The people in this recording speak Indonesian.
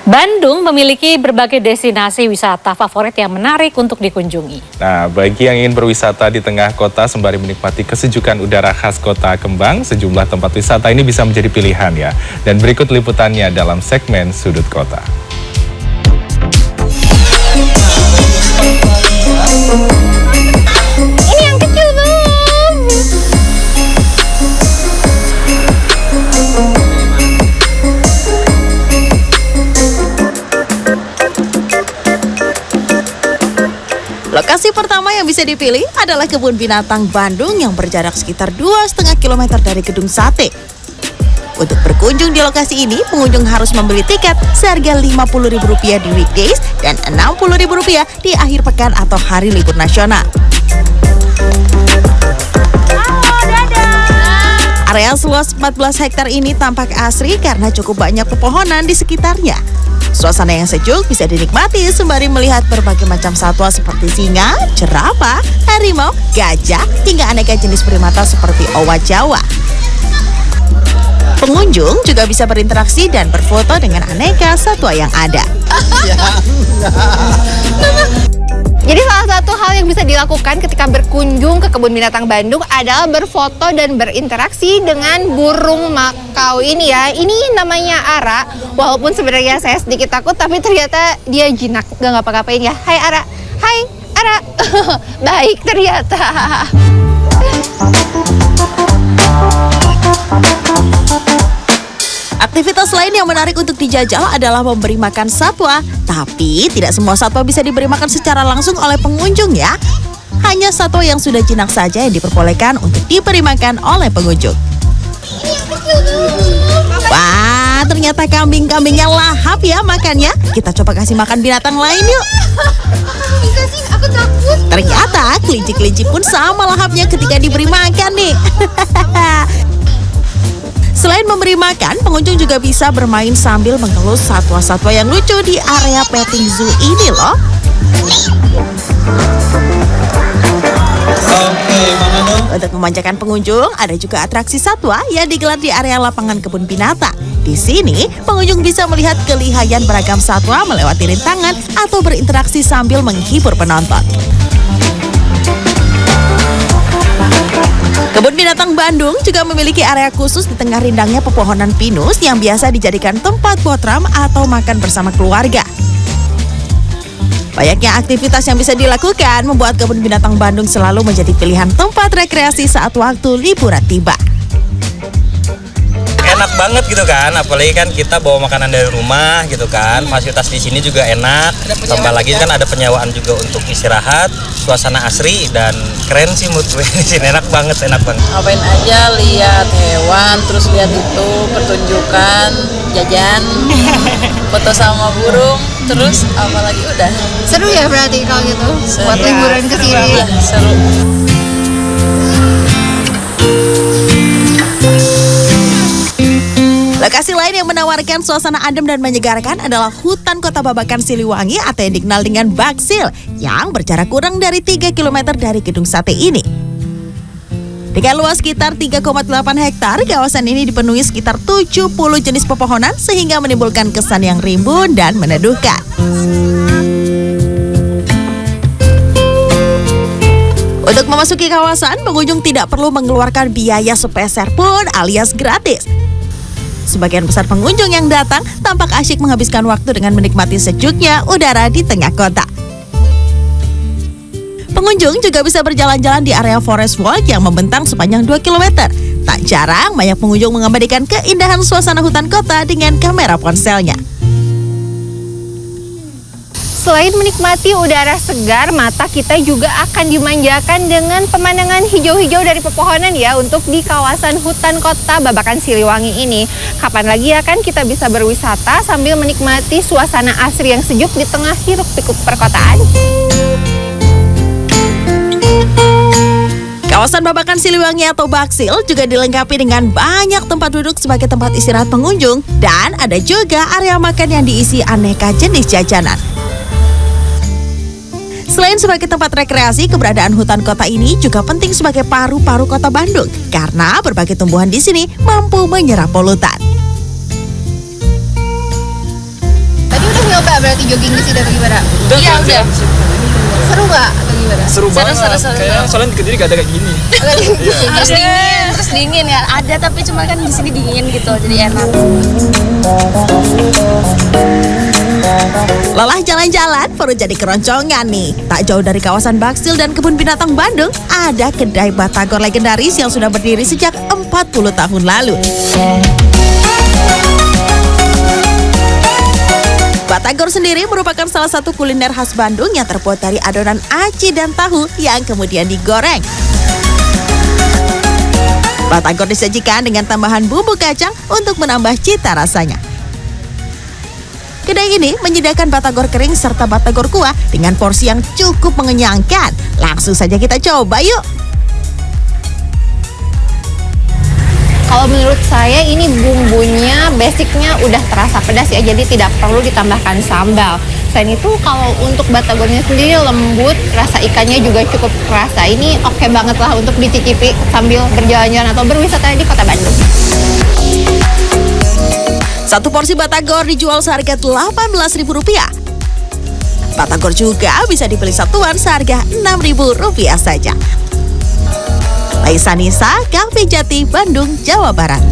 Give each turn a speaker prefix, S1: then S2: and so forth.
S1: Bandung memiliki berbagai destinasi wisata favorit yang menarik untuk dikunjungi.
S2: Nah, bagi yang ingin berwisata di tengah kota sembari menikmati kesejukan udara khas kota Kembang, sejumlah tempat wisata ini bisa menjadi pilihan ya. Dan berikut liputannya dalam segmen Sudut Kota.
S1: Ini yang kecil belum.
S3: Lokasi pertama yang bisa dipilih adalah Kebun Binatang Bandung yang berjarak sekitar 2,5 km dari Gedung Sate. Untuk berkunjung di lokasi ini, pengunjung harus membeli tiket seharga Rp50.000 di weekdays dan Rp60.000 di akhir pekan atau hari libur nasional. Area seluas 14 hektar ini tampak asri karena cukup banyak pepohonan di sekitarnya. Suasana yang sejuk bisa dinikmati sembari melihat berbagai macam satwa seperti singa, jerapah, harimau, gajah, hingga aneka jenis primata seperti owa Jawa. Pengunjung juga bisa berinteraksi dan berfoto dengan aneka satwa yang ada.
S4: Jadi salah satu hal yang bisa dilakukan ketika berkunjung ke Kebun Binatang Bandung adalah berfoto dan berinteraksi dengan burung makau ini ya. Ini namanya Ara. Walaupun sebenarnya saya sedikit takut, tapi ternyata dia jinak, gak ngapa-ngapain ya. Hai Ara. Hai Ara. Baik ternyata.
S3: Aktivitas lain yang menarik untuk dijajal adalah memberi makan satwa. Tapi tidak semua satwa bisa diberi makan secara langsung oleh pengunjung ya. Hanya satwa yang sudah jinak saja yang diperbolehkan untuk diberi makan oleh pengunjung. Wah, ternyata kambing-kambingnya lahap ya makannya. Kita coba kasih makan binatang lain yuk.
S4: Bisa sih, aku takut.
S3: Ternyata kelinci-kelinci pun sama lahapnya ketika diberi makan nih. Selain memberi makan, pengunjung juga bisa bermain sambil mengelus satwa-satwa yang lucu di area petting zoo ini loh. Untuk memanjakan pengunjung, ada juga atraksi satwa yang digelar di area lapangan kebun binatang. Di sini, pengunjung bisa melihat kelihayan beragam satwa melewati rintangan atau berinteraksi sambil menghibur penonton. Kebun Binatang Bandung juga memiliki area khusus di tengah rindangnya pepohonan pinus yang biasa dijadikan tempat botram atau makan bersama keluarga. Banyaknya aktivitas yang bisa dilakukan membuat Kebun Binatang Bandung selalu menjadi pilihan tempat rekreasi saat waktu liburan tiba.
S5: Enak banget gitu kan, apalagi kan kita bawa makanan dari rumah gitu kan, fasilitas di sini juga enak, tambah lagi kan ada penyewaan juga untuk istirahat, suasana asri dan keren sih mood gue di sini, enak banget.
S6: Ngapain aja, lihat hewan, terus lihat itu pertunjukan, jajan, foto sama burung, terus apalagi udah.
S4: Seru ya berarti kalau gitu, buat liburan ke sini.
S6: Seru.
S3: Lokasi lain yang menawarkan suasana adem dan menyegarkan adalah Hutan Kota Babakan Siliwangi atau yang dikenal dengan Baksil yang berjarak kurang dari 3 km dari Gedung Sate ini. Dengan luas sekitar 3,8 hektar, kawasan ini dipenuhi sekitar 70 jenis pepohonan sehingga menimbulkan kesan yang rimbun dan meneduhkan. Untuk memasuki kawasan, pengunjung tidak perlu mengeluarkan biaya sepeser pun alias gratis. Sebagian besar pengunjung yang datang tampak asyik menghabiskan waktu dengan menikmati sejuknya udara di tengah kota. Pengunjung juga bisa berjalan-jalan di area Forest Walk yang membentang sepanjang 2 km. Tak jarang banyak pengunjung mengabadikan keindahan suasana hutan kota dengan kamera ponselnya.
S4: Selain menikmati udara segar, mata kita juga akan dimanjakan dengan pemandangan hijau-hijau dari pepohonan ya untuk di kawasan Hutan Kota Babakan Siliwangi ini. Kapan lagi ya kan kita bisa berwisata sambil menikmati suasana asri yang sejuk di tengah hiruk-pikuk perkotaan.
S3: Kawasan Babakan Siliwangi atau Baksil juga dilengkapi dengan banyak tempat duduk sebagai tempat istirahat pengunjung dan ada juga area makan yang diisi aneka jenis jajanan. Selain sebagai tempat rekreasi, keberadaan hutan kota ini juga penting sebagai paru-paru kota Bandung karena berbagai tumbuhan di sini mampu menyerap polutan.
S4: berarti jogging di sini atau gimana?
S6: Iya udah.
S4: Seru nggak atau gimana?
S7: Seru banget.
S6: Seru.
S7: Kayak soalnya di Kediri gak ada kayak gini.
S6: Terus dingin ya. Ada tapi cuma kan di sini dingin gitu, jadi enak.
S3: Lelah jalan-jalan, perut jadi keroncongan nih. Tak jauh dari kawasan Baksil dan Kebun Binatang Bandung, ada kedai batagor legendaris yang sudah berdiri sejak 40 tahun lalu. Batagor sendiri merupakan salah satu kuliner khas Bandung yang terbuat dari adonan aci dan tahu yang kemudian digoreng. Batagor disajikan dengan tambahan bumbu kacang untuk menambah cita rasanya. Kedai ini menyediakan batagor kering serta batagor kuah dengan porsi yang cukup mengenyangkan. Langsung saja kita coba yuk.
S4: Kalau menurut saya ini bumbunya basicnya udah terasa pedas ya, jadi tidak perlu ditambahkan sambal. Selain itu kalau untuk batagornya sendiri lembut, rasa ikannya juga cukup terasa. Ini oke banget lah untuk dicicipi sambil berjalan-jalan atau berwisata di kota Bandung.
S3: Satu porsi batagor dijual seharga Rp18.000. Batagor juga bisa dibeli satuan seharga Rp6.000 saja. Laisa Nisa, Cafe Jati, Bandung, Jawa Barat.